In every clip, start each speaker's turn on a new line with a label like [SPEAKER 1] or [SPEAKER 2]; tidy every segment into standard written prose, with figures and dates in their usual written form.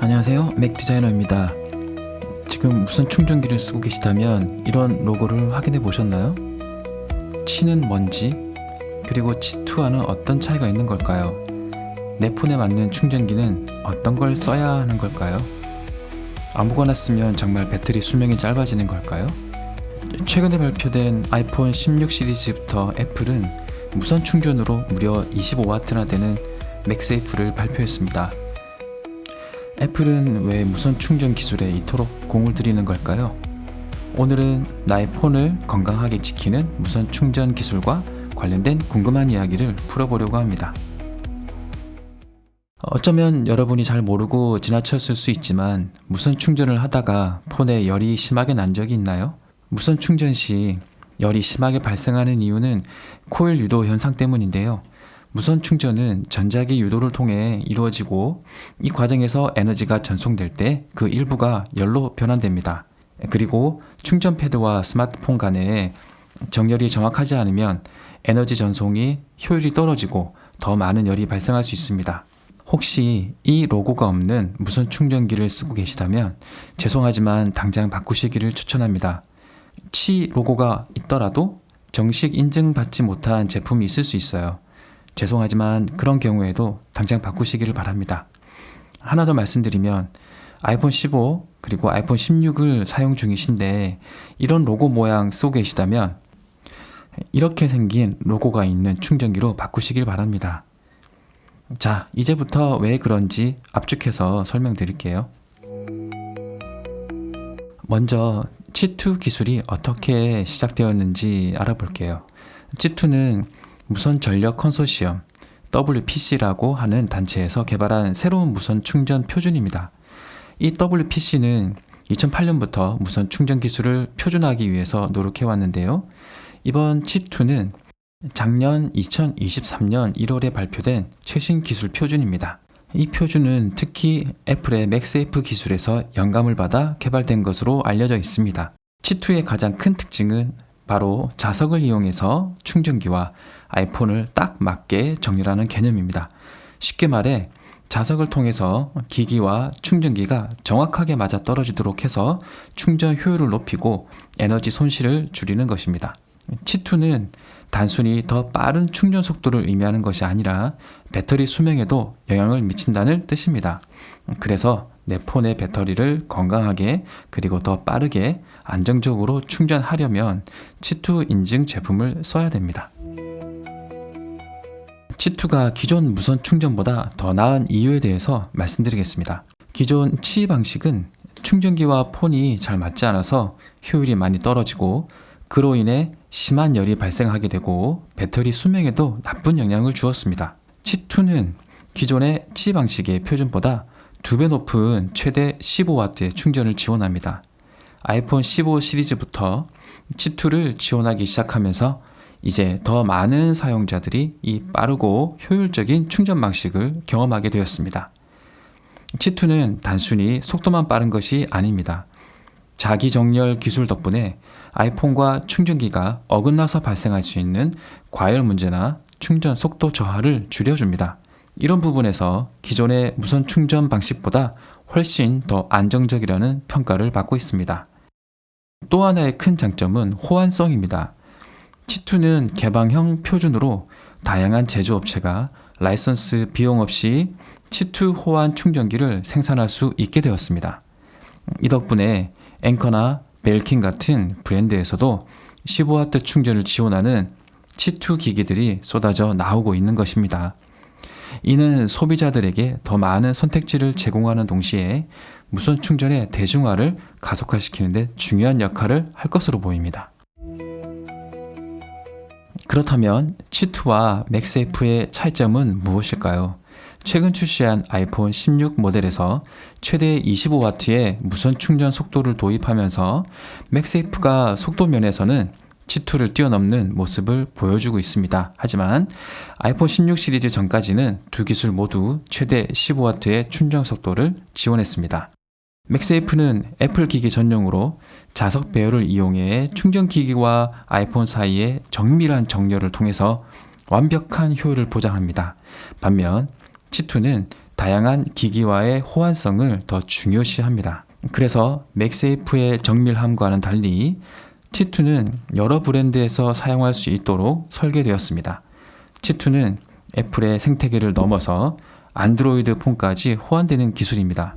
[SPEAKER 1] 안녕하세요, 맥디자이너입니다. 지금 무선 충전기를 쓰고 계시다면 이런 로고를 확인해 보셨나요? 치는 뭔지, 그리고 치투와는 어떤 차이가 있는 걸까요? 내 폰에 맞는 충전기는 어떤 걸 써야 하는 걸까요? 아무거나 쓰면 정말 배터리 수명이 짧아지는 걸까요? 최근에 발표된 아이폰 16 시리즈부터 애플은 무선 충전으로 무려 25W나 되는 맥세이프를 발표했습니다. 애플은 왜 무선 충전 기술에 이토록 공을 들이는 걸까요? 오늘은 나의 폰을 건강하게 지키는 무선 충전 기술과 관련된 궁금한 이야기를 풀어보려고 합니다. 어쩌면 여러분이 잘 모르고 지나쳤을 수 있지만 무선 충전을 하다가 폰에 열이 심하게 난 적이 있나요? 무선 충전 시 열이 심하게 발생하는 이유는 코일 유도 현상 때문인데요. 무선 충전은 전자기 유도를 통해 이루어지고 이 과정에서 에너지가 전송될 때 그 일부가 열로 변환됩니다. 그리고 충전 패드와 스마트폰 간에 정열이 정확하지 않으면 에너지 전송이 효율이 떨어지고 더 많은 열이 발생할 수 있습니다. 혹시 이 로고가 없는 무선 충전기를 쓰고 계시다면 죄송하지만 당장 바꾸시기를 추천합니다. 치 로고가 있더라도 정식 인증받지 못한 제품이 있을 수 있어요. 죄송하지만 그런 경우에도 당장 바꾸시기를 바랍니다. 하나 더 말씀드리면 아이폰 15 그리고 아이폰 16을 사용 중이신데 이런 로고 모양 쓰고 계시다면 이렇게 생긴 로고가 있는 충전기로 바꾸시길 바랍니다. 자, 이제부터 왜 그런지 압축해서 설명드릴게요. 먼저 치투 기술이 어떻게 시작되었는지 알아볼게요. 치투는 무선 전력 컨소시엄 WPC라고 하는 단체에서 개발한 새로운 무선 충전 표준입니다. 이 WPC는 2008년부터 무선 충전 기술을 표준화하기 위해서 노력해 왔는데요. 이번 치투는 작년 2023년 1월에 발표된 최신 기술 표준입니다. 이 표준은 특히 애플의 맥세이프 기술에서 영감을 받아 개발된 것으로 알려져 있습니다. 치투의 가장 큰 특징은 바로 자석을 이용해서 충전기와 아이폰을 딱 맞게 정렬하는 개념입니다. 쉽게 말해 자석을 통해서 기기와 충전기가 정확하게 맞아 떨어지도록 해서 충전 효율을 높이고 에너지 손실을 줄이는 것입니다. 치투는 단순히 더 빠른 충전 속도를 의미하는 것이 아니라 배터리 수명에도 영향을 미친다는 뜻입니다. 그래서 내 폰의 배터리를 건강하게 그리고 더 빠르게 안정적으로 충전하려면 치투 인증 제품을 써야 됩니다. 치투가 기존 무선 충전보다 더 나은 이유에 대해서 말씀드리겠습니다. 기존 치 방식은 충전기와 폰이 잘 맞지 않아서 효율이 많이 떨어지고 그로 인해 심한 열이 발생하게 되고 배터리 수명에도 나쁜 영향을 주었습니다. 치투는 기존의 치 방식의 표준보다 2배 높은 최대 15W의 충전을 지원합니다. 아이폰 15 시리즈부터 치투를 지원하기 시작하면서 이제 더 많은 사용자들이 이 빠르고 효율적인 충전 방식을 경험하게 되었습니다. 치투는 단순히 속도만 빠른 것이 아닙니다. 자기 정렬 기술 덕분에 아이폰과 충전기가 어긋나서 발생할 수 있는 과열 문제나 충전 속도 저하를 줄여줍니다. 이런 부분에서 기존의 무선 충전 방식보다 훨씬 더 안정적이라는 평가를 받고 있습니다. 또 하나의 큰 장점은 호환성입니다. 치투는 개방형 표준으로 다양한 제조업체가 라이선스 비용 없이 치투 호환 충전기를 생산할 수 있게 되었습니다. 이 덕분에 앵커나 벨킨 같은 브랜드에서도 15W 충전을 지원하는 치투 기기들이 쏟아져 나오고 있는 것입니다. 이는 소비자들에게 더 많은 선택지를 제공하는 동시에 무선 충전의 대중화를 가속화시키는 데 중요한 역할을 할 것으로 보입니다. 그렇다면 치투와 맥세이프의 차이점은 무엇일까요? 최근 출시한 아이폰 16 모델에서 최대 25W의 무선 충전 속도를 도입하면서 맥세이프가 속도 면에서는 치투를 뛰어넘는 모습을 보여주고 있습니다. 하지만 아이폰 16 시리즈 전까지는 두 기술 모두 최대 15W의 충전 속도를 지원했습니다. 맥세이프는 애플 기기 전용으로 자석 배열을 이용해 충전기기와 아이폰 사이의 정밀한 정렬을 통해서 완벽한 효율을 보장합니다. 반면 치투는 다양한 기기와의 호환성을 더 중요시합니다. 그래서 맥세이프의 정밀함과는 달리 T2는 여러 브랜드에서 사용할 수 있도록 설계되었습니다. T2는 애플의 생태계를 넘어서 안드로이드 폰까지 호환되는 기술입니다.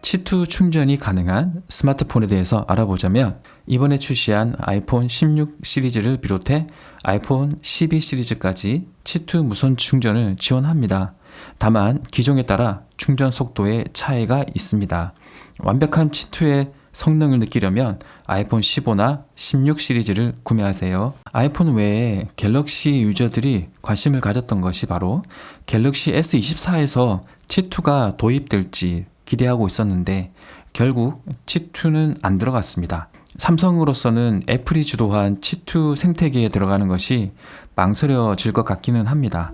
[SPEAKER 1] T2 충전이 가능한 스마트폰에 대해서 알아보자면 이번에 출시한 아이폰 16 시리즈를 비롯해 아이폰 12 시리즈까지 T2 무선 충전을 지원합니다. 다만 기종에 따라 충전 속도의 차이가 있습니다. 완벽한 T2의 성능을 느끼려면 아이폰 15나 16 시리즈를 구매하세요. 아이폰 외에 갤럭시 유저들이 관심을 가졌던 것이 바로 갤럭시 S24에서 T2가 도입될지 기대하고 있었는데 결국 T2는 안 들어갔습니다. 삼성으로서는 애플이 주도한 T2 생태계에 들어가는 것이 망설여질 것 같기는 합니다.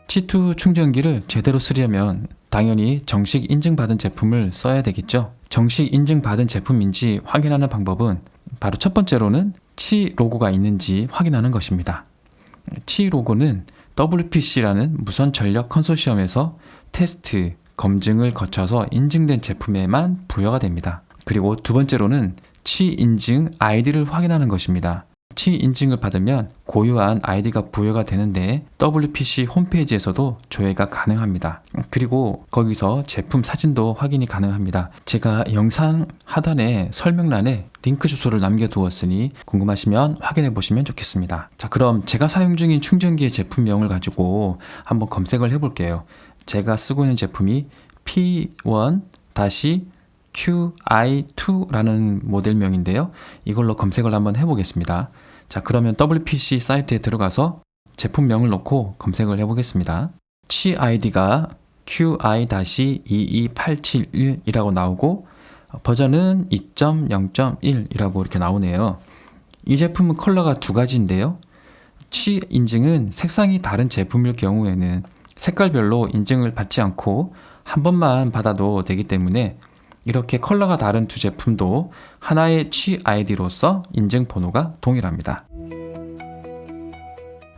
[SPEAKER 1] T2 충전기를 제대로 쓰려면 당연히 정식 인증받은 제품을 써야 되겠죠. 정식 인증받은 제품인지 확인하는 방법은 바로 첫 번째로는 T 로고가 있는지 확인하는 것입니다. T 로고는 WPC라는 무선 전력 컨소시엄에서 테스트, 검증을 거쳐서 인증된 제품에만 부여가 됩니다. 그리고 두 번째로는 T 인증 아이디를 확인하는 것입니다. T 인증을 받으면 고유한 아이디가 부여가 되는데 WPC 홈페이지에서도 조회가 가능합니다. 그리고 거기서 제품 사진도 확인이 가능합니다. 제가 영상 하단에 설명란에 링크 주소를 남겨두었으니 궁금하시면 확인해 보시면 좋겠습니다. 자, 그럼 제가 사용 중인 충전기의 제품명을 가지고 한번 검색을 해 볼게요. 제가 쓰고 있는 제품이 P1-QI2라는 모델명인데요. 이걸로 검색을 한번 해보겠습니다. 자, 그러면 WPC 사이트에 들어가서 제품명을 넣고 검색을 해보겠습니다. 취ID가 QI-22871이라고 나오고 버전은 2.0.1이라고 이렇게 나오네요. 이 제품은 컬러가 두 가지인데요. 취 인증은 색상이 다른 제품일 경우에는 색깔별로 인증을 받지 않고 한 번만 받아도 되기 때문에 이렇게 컬러가 다른 두 제품도 하나의 취ID로서 인증 번호가 동일합니다.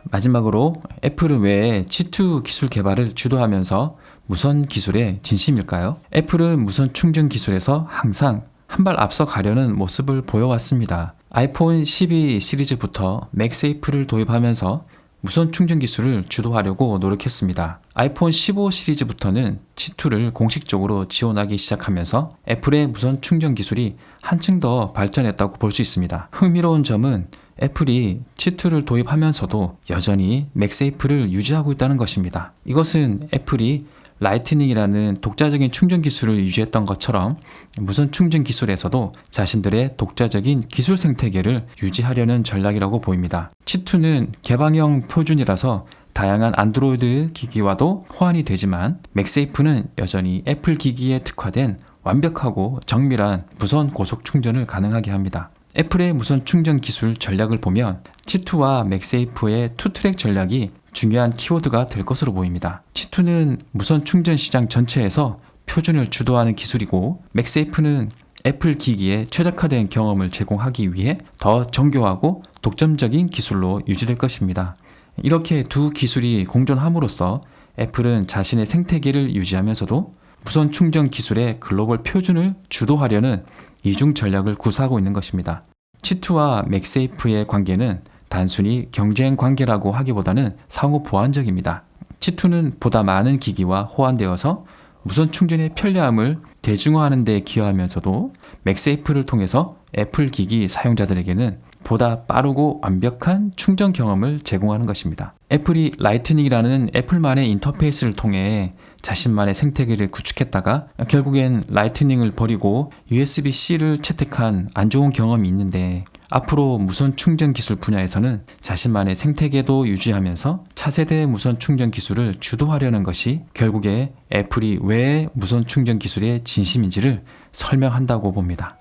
[SPEAKER 1] 마지막으로 애플은 왜 T2 기술 개발을 주도하면서 무선 기술에 진심일까요? 애플은 무선 충전 기술에서 항상 한 발 앞서 가려는 모습을 보여왔습니다. 아이폰 12 시리즈부터 맥세이프를 도입하면서 무선 충전 기술을 주도하려고 노력했습니다. 아이폰 15 시리즈부터는 T2를 공식적으로 지원하기 시작하면서 애플의 무선 충전 기술이 한층 더 발전했다고 볼 수 있습니다. 흥미로운 점은 애플이 T2를 도입하면서도 여전히 맥세이프를 유지하고 있다는 것입니다. 이것은 애플이 라이트닝이라는 독자적인 충전 기술을 유지했던 것처럼 무선 충전 기술에서도 자신들의 독자적인 기술 생태계를 유지하려는 전략이라고 보입니다. T2는 개방형 표준이라서 다양한 안드로이드 기기와도 호환이 되지만 맥세이프는 여전히 애플 기기에 특화된 완벽하고 정밀한 무선 고속 충전을 가능하게 합니다. 애플의 무선 충전 기술 전략을 보면 T2와 맥세이프의 투트랙 전략이 중요한 키워드가 될 것으로 보입니다. T2는 무선 충전 시장 전체에서 표준을 주도하는 기술이고 맥세이프는 애플 기기에 최적화된 경험을 제공하기 위해 더 정교하고 독점적인 기술로 유지될 것입니다. 이렇게 두 기술이 공존함으로써 애플은 자신의 생태계를 유지하면서도 무선 충전 기술의 글로벌 표준을 주도하려는 이중 전략을 구사하고 있는 것입니다. T2와 맥세이프의 관계는 단순히 경쟁 관계라고 하기보다는 상호 보완적입니다. T2는 보다 많은 기기와 호환되어서 무선 충전의 편리함을 대중화하는 데 기여하면서도 맥세이프를 통해서 애플 기기 사용자들에게는 보다 빠르고 완벽한 충전 경험을 제공하는 것입니다. 애플이 라이트닝이라는 애플만의 인터페이스를 통해 자신만의 생태계를 구축했다가 결국엔 라이트닝을 버리고 USB-C를 채택한 안 좋은 경험이 있는데 앞으로 무선 충전 기술 분야에서는 자신만의 생태계도 유지하면서 차세대 무선 충전 기술을 주도하려는 것이 결국에 애플이 왜 무선 충전 기술의 진심인지를 설명한다고 봅니다.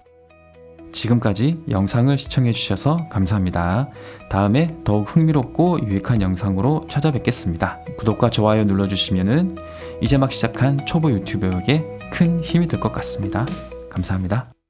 [SPEAKER 1] 지금까지 영상을 시청해 주셔서 감사합니다. 다음에 더욱 흥미롭고 유익한 영상으로 찾아뵙겠습니다. 구독과 좋아요 눌러주시면 이제 막 시작한 초보 유튜버에게 큰 힘이 될 것 같습니다. 감사합니다.